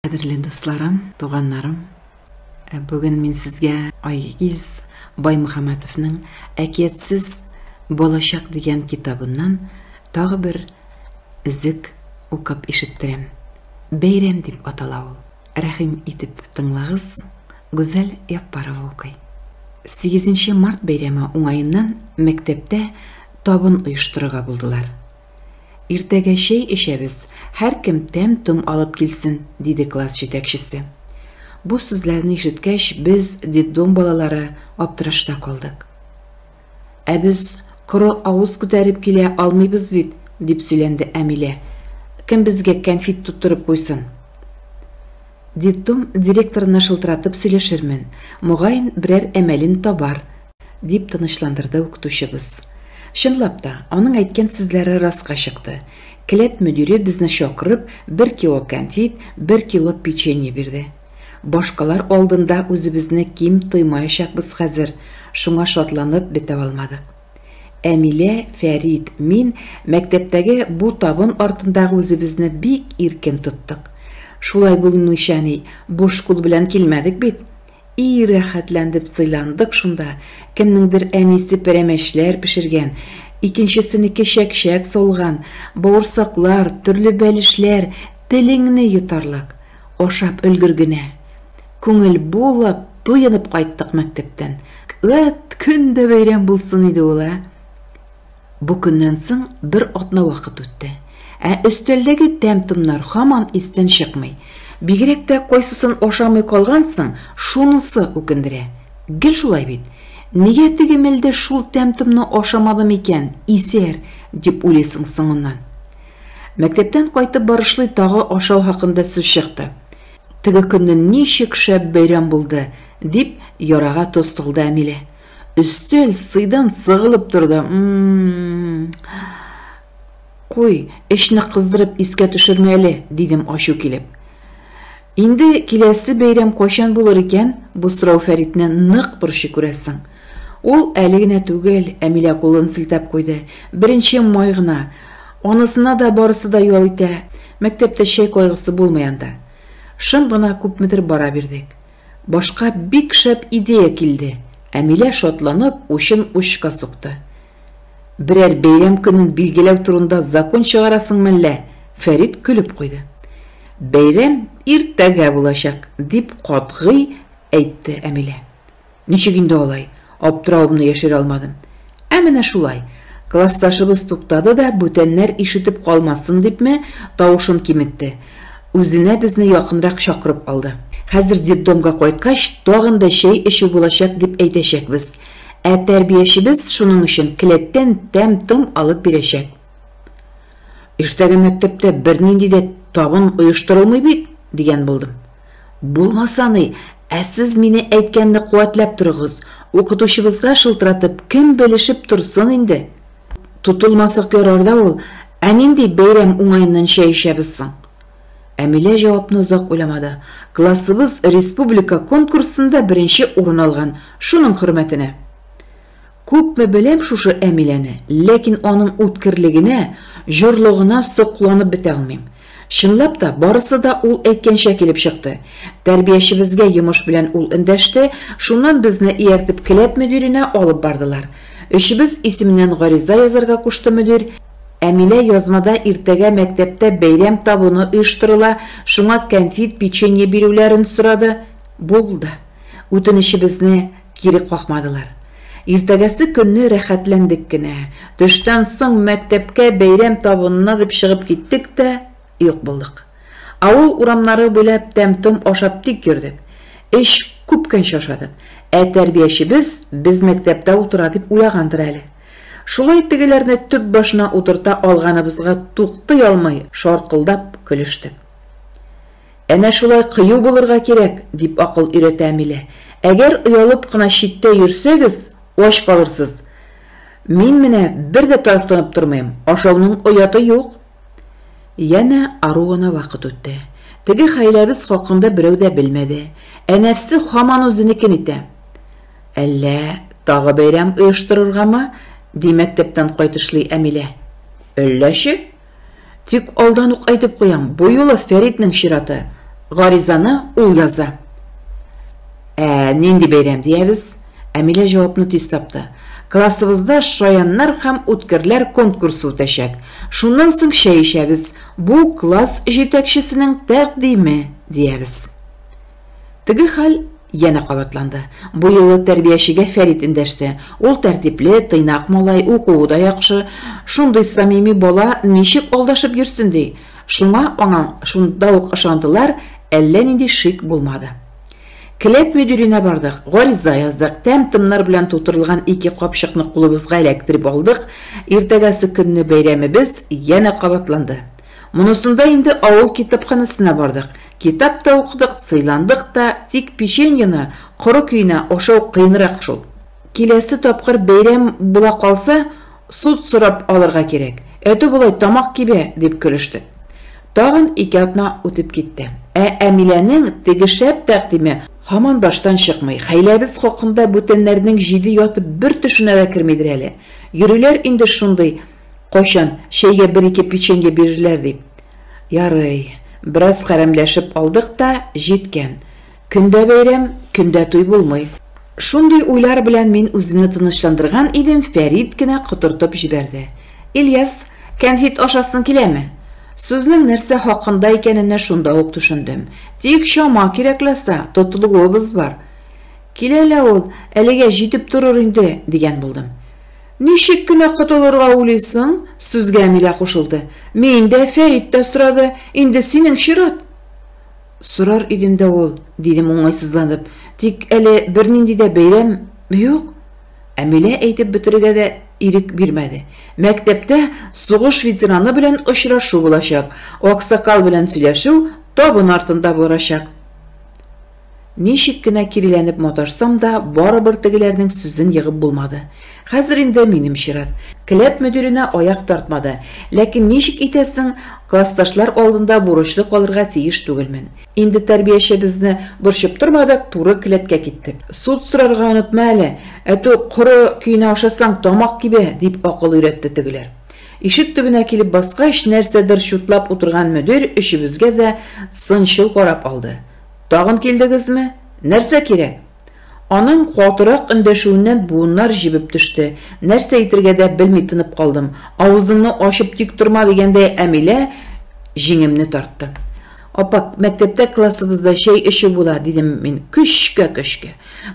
Қадірлі достарым, туғандарым, бүгін мен сізге Айгиз Баймұхаматовның «Әкиетсіз болашақ» деген китабынан тағы бір үзік оқып ишеттірем. Бәйрәм деп атала ул. Рәхим итеп тыңлағыз, Гүзәл Яппарова укый. 8 март бәйрәме уңайыннан мәктәптә табын оештырырга булдылар. Иртәгә шәй эчәбез, һәр кем тәм-том алып килсен, диде класс җитәкчесе. Бу сүзләрне ишеткәч, без детдом балалары аптырашта калдык. Ә без коры авыз күтәреп килә алмыйбыз бит, дип сөйләнде Әмилә. Кем безгә кәнфит туттырып куйсын? Детдом директорына шылтыратып сөйләшермен, мөгаен берәр әмәлен табар, дип тынычландырды укытучыбыз. Чынлап та, аның әйткән сүзләре раска чыкты. Келәт мөдире безне чакырып, 1 кило кәнфит, 1 кило печенье бирде. Башкалар алдында үзебезне ким тоймаячакбыз хәзер, шуңа шатланып бетә алмадык. Әмилә, Фәрит, мин мәктәптәге бу табын артындагы үзебезне бик иркен тоттык. Шулай булмыйча ни, буш кул белән килмәдек бит. И рәхәтләндеп сыйландык шунда. Кемнеңдер әнисе пәрәмәчләр пешергән, икенчесенеке чәк-чәк салган, бавырсаклар, төрле бәлешләр, телеңне йотарлык. Ашап өлгергенә. Күңел булып, туенып кайттык мәктәптән. Көн дә бәйрәм булсын иде ул. Бу көннән соң бер атна вакыт үтте. Ә өстәлдәге тәм-томнар һаман истән чыкмый. Бигрәк тә кайсысын ашамый калгансың, шунысы үкендерә. Гел шулай бит. Нигә теге мәлдә шул тәм-томны ашамадым икән, исәр, дип уйлыйсың соңыннан. Мәктәптән кайтып барышлый тагы ашау хакында сүз чыкты. Теге көнне ничек шәп бәйрәм булды, дип ярага тостылды Әмилә. Өстәл сыйдан сыгылып торды. Куй, эшне кыздырып искә төшермә әле, дидем ачу килеп. Инде киләсе бәйрәм кайчан булыр икән? Бу сорау Фәритне нык борчый күрәсең. Ул әле генә түгел, Әмилә кулын селтәп куйды. 1 май гына. Анысына да барысы да ял итә. Мәктәптә шәй кайгысы булмаянда. Шым гына күпмедер бара бирдек. Башка бик шәп идея килде. Әмилә шатланып, учын учка сукты. Берәр бәйрәм көнен билгеләү турында закон чыгарасың мәллә? Фәрит көлеп куйды. Бәйрәм иртәгә булачак, дип катгый әйтте Әмилә. Ничек инде алай? Аптыравымны яшерә алмадым. Ә менә шулай. Классташыбыз туктады да, бүтәннәр ишетеп калмасын дипме, тавышын киметте. Үзенә безне якынрак чакырып алды. Хәзер детдомга кайткач, тагын да шәй эчү булачак дип әйтәчәкбез. Ә тәрбиячебез шуның өчен келәттән тәм-том алып бирәчәк. Иртәгә мәктәптә бернинди дә табын оештырылмый бит, дигән булдым. Булмаса ни, ә сез мине әйткәнне куәтләп торыгыз. Укытучыбызга шылтыратып, кем белешеп турсын инде. Тутылмасак ярарда ул, ә нинди бәйрәм уңайыннан шәй эчәбез соң? Әмилә җавапны озак уйламады. Классыбыз республика конкурсында 1 урын алган, шуның хөрмәтенә. Күпме беләм шушы Әмиләне, ләкин аның үткерлегенә, җырлыгына сокланып бетә алмыйм. Чынлап та, барысы да ул әйткәнчә килеп чыкты. Тәрбиячебезгә йомыш белән ул эндәште, шуннан безне ияртеп келәт мөдиренә алып бардылар. Эшебез исеменнән гариза язарга кушты мөдир. Әмилә язмада иртәгә мәктәптә бәйрәм табыны оештырыла, шуңа кәнфит, печенье бирүләрен сорады. Булды. Үтенечебезне кире какмадылар. Иртәгәсе көнне рәхәтләндек кенә. Төштән соң мәктәпкә бәйрәм табынына дип чыгып киттек тә юк булдык. Авыл урамнары буйлап тәм-том ашап тик йөрдек. Эш күпкәнчә ашадык. Ә тәрбиячебез без мәктәптә утыра дип уйлагандыр әле. Шулай тегеләрне төп башына утырта алганыбызга туктый алмый, шаркылдап көлештек. Әнә шулай кыю булырга кирәк, дип акыл өйрәтә Әмилә. Әгәр уялып кына читтә йөрсәгез, аш калырсыз. Мин менә бер дә тартынып тормыйм, ашауның ояты юк. Яна аруына вакыт үтте. Теге хәйләбез хакында берәү дә белмәде. Ә нәфсе һаман үзенекен итә. Әллә тагы бәйрәм оештырыргамы? Ди мәктәптән кайтышлый Әмилә. Әлләче? Тик алдан ук әйтеп куям, бу юлы Фәритнең чираты. Гаризаны ул яза. Нинди бәйрәм диябез? Әмилә җавапны тиз тапты. Классыбызда шаяннар һәм үткерләр конкурсы үтәчәк. Шуннан соң чәй эчәбез. Бу класс җитәкчесенең тәкъдиме диябез. Теге хәл яна кабатланды. Бу юлы тәрбиячегә Фәрит эндәште. Ул тәртипле, тыйнак малай, укуы да яхшы. Шундый самими бала ничек алдашып йөрсен ди. Шуңа аңа шунда ук ышандылар, әллә нинди шик булмады. Келәт мөдиренә бардык, гариза яздык, тәм-томнар белән тутырылган 2 капчыкны кулыбызга эләктереп алдык. Иртәгәсе көнне бәйрәмебез яна кабатланды. Монысында инде авыл китапханасына бардык. Китап та укыдык, сыйландык та, тик печеньены коры көенә ашау кыенрак шул. Киләсе тапкыр бәйрәм була калса, суд сорап алырга кирәк. Әтү булай тамак кибә дип көлештек. Тагын 2 атна үтеп китте. Әмиләнең теге шәп тәкъдиме һаман баштан чыкмый. Хәйләбез хакында бүтәннәрнең җиде ятып бер төшенә дә кермидер әле. Йөрүләр инде шундый, кайчан чәйгә 1-2 печенье бирерләр дип. Ярый, бераз хәрәмләшеп алдык та җиткән. Көндә бәйрәм, көндә туй булмый. Шундый уйлар белән мин үземне тынычландырган идем, Фәрит кенә котыртып җибәрде. Ильяс, конфет ашасын киләме? Сүзнең нәрсә хакында икәненә шунда ук төшендем. Тик шама кирәкләсә, тотылуыбыз бар. Киләлә ул, әлегә җитеп торыр инде, дигән булдым. Ничек кенә котылырга уйлыйсың? Сүзгә Әмилә кушылды. Мин дә Фәрит тә сорады, инде синең чират. Сорар идем дә ул, дидем уңайсызланып. Тик әле бернинди дә бәйрәм юк. Әмилә әйтеп бетерергә дә ирек бирмәде. Мәктәптә сугыш ветераны белән очрашу булачак. Аксакал белән сөйләшү табын артында булачак. Ничек кенә киреләнеп маташсам да, барыбер тегеләрнең сүзен йыгып булмады. Хәзер инде минем чират. Келәт мөдиренә аяк тартмады. Ләкин ничек итәсең, классташлар алдында бурычлы калырга тиеш түгелмен. Инде тәрбиячебезне борчып тормадык, туры келәткә киттек. Суд сорарга онытма әле. Әтү коры көенә ашасаң тамак кибә, дип акыл өйрәтте тегеләр. Ишек төбенә килеп баскач, нәрсәдер шутлап утырган мөдир өчебезгә дә сынчыл карап алды. Тагын килдегезме? Нәрсә кирәк? Аның катырак эндәшүеннән буыннар җибеп төште. Нәрсә әйтергә дә белми тынып калдым. Авызыңны ачып тик торма дигәндәй Әмилә җиңемне тартты. Апа, мәктәптә классыбызда чәй эше була, дидем мин көчкә.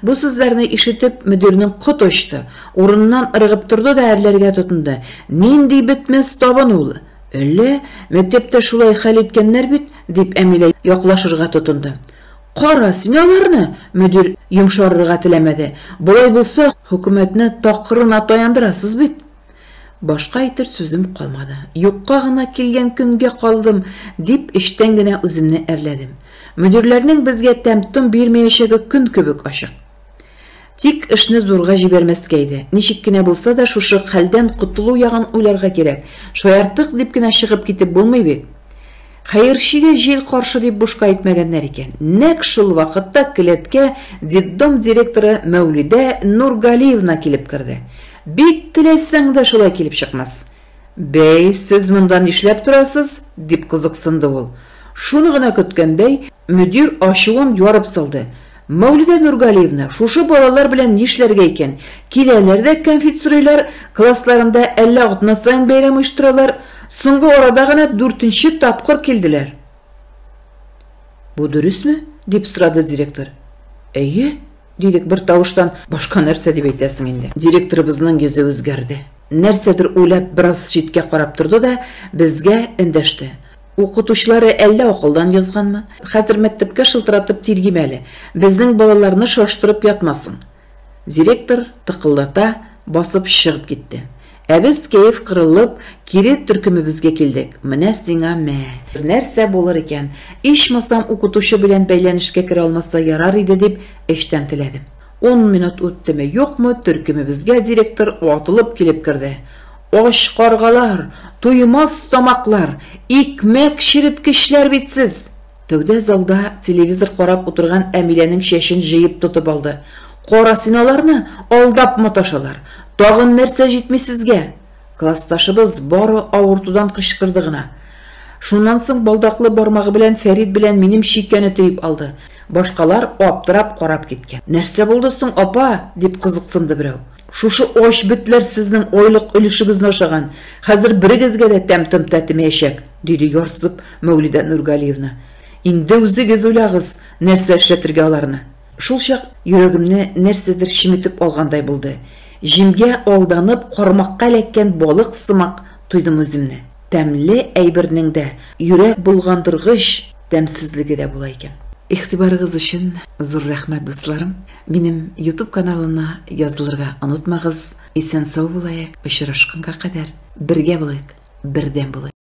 Бу сүзләрне ишетеп мөдирнең кот очты. Урыннан ыргып торды да әрләргә тотынды. Нинди бетмәс табын ул. Әллә мәктәптә шулай хәл иткәннәр бит, дип Әмилә яклашырга тотынды. Кара син аларны, мөдир йомшарырга теләмәде. Булай булса, хөкүмәтне такырына таяндырасыз бит. Башка әйтер сүзем калмады. Юкка гына килгән көнгә калдым, дип эштән генә үземне әрләдем. Мөдирләрнең безгә тәм-том бирмәячәге көн кебек ачык. Тик эшне зурга җибәрмәскә иде. Ничек кенә булса да шушы хәлдән котылу ягын уйларга кирәк. Шаяртык дип кенә чыгып китеп булмый бит. Хәерчегә җил каршы дип бушка әйтмәгәннәр икән. Нәкъ шул вакытта келәткә детдом директоры Мәүлидә Нургалиевна килеп керде. Бик теләсәң дә шулай килеп чыкмас. Бәй, сез монда нишләп торасыз? Дип кызыксынды ул. Шуны гына көткәндәй, мөдир ачуын ярып салды. Мәүлидә Нургалиевна, шушы балалар белән нишләргә икән? Киләләр дә конфет сорыйлар, классларында әллә атна сайын бәйрәм оештыралар. Соңгы арада гына 4нче тапкыр килделәр. Бу дөресме? Дип сорады директор. Әйе, дидек бер тавыштан. Башка нәрсә дип әйтәсең инде. Директорыбызның йөзе үзгәрде. Нәрсәдер уйлап бераз читкә карап торды да безгә эндәште. Укытучылары әллә акылдан язганмы? Хәзер мәктәпкә шылтыратып тиргимәле. Безнең балаларны шаштырып ятмасын. Директор тыкылдата басып чыгып китте. Әбез кәеф кырылып, кире төркемебезгә килдек. Менә сиңа нәрсә булыр икән? Ичмасам укытучы белән бәйләнешкә керә алмаса ярар иде дип эштән теләдем. 10 минут үттеме, юкмы, төркемебезгә директор атылып килеп керде. Аш каргалар, туймас тамаклар, икмәк чириткечләр битсез. Тәүдә залда телевизор карап утырган Әмиләнең чәчен җыеп тотып алды. Кара синаларны алдап маташалар. Тагын нәрсә җитми сезгә? Классташыбыз бары авыртудан кычкырды гына. Шуннан соң балдаклы бармагы белән Фәрит белән минем шиккәне төйеп алды. Башкалар аптырап карап киткән. Нәрсә булды соң, апа? Дип кызыксынды берәү. Шушы оч битләр сезнең айлык өлешегезне ашаган. Хәзер берегезгә дә тәм-том тәтемәячәк, диде ярсып Мәүлидә Нургалиевна. Инде үзегез уйлагыз, нәрсә эшләтергә аларны. Шул чак йөрәгемне нәрсәдер шиметеп алгандай булды. Җимгә алданып кармакка эләккән балык сымак тойдым үземне. Тәмле әйбернең дә йөрәк булгандыргыч тәмсезлеге дә була икән. Игътибарыгыз өчен зур рәхмәт, дусларым. Минем YouTube каналына язылырга онытмагыз. Исән-сау булайык. Очрашканга кадәр бергә булыйк, бердәм булыйк.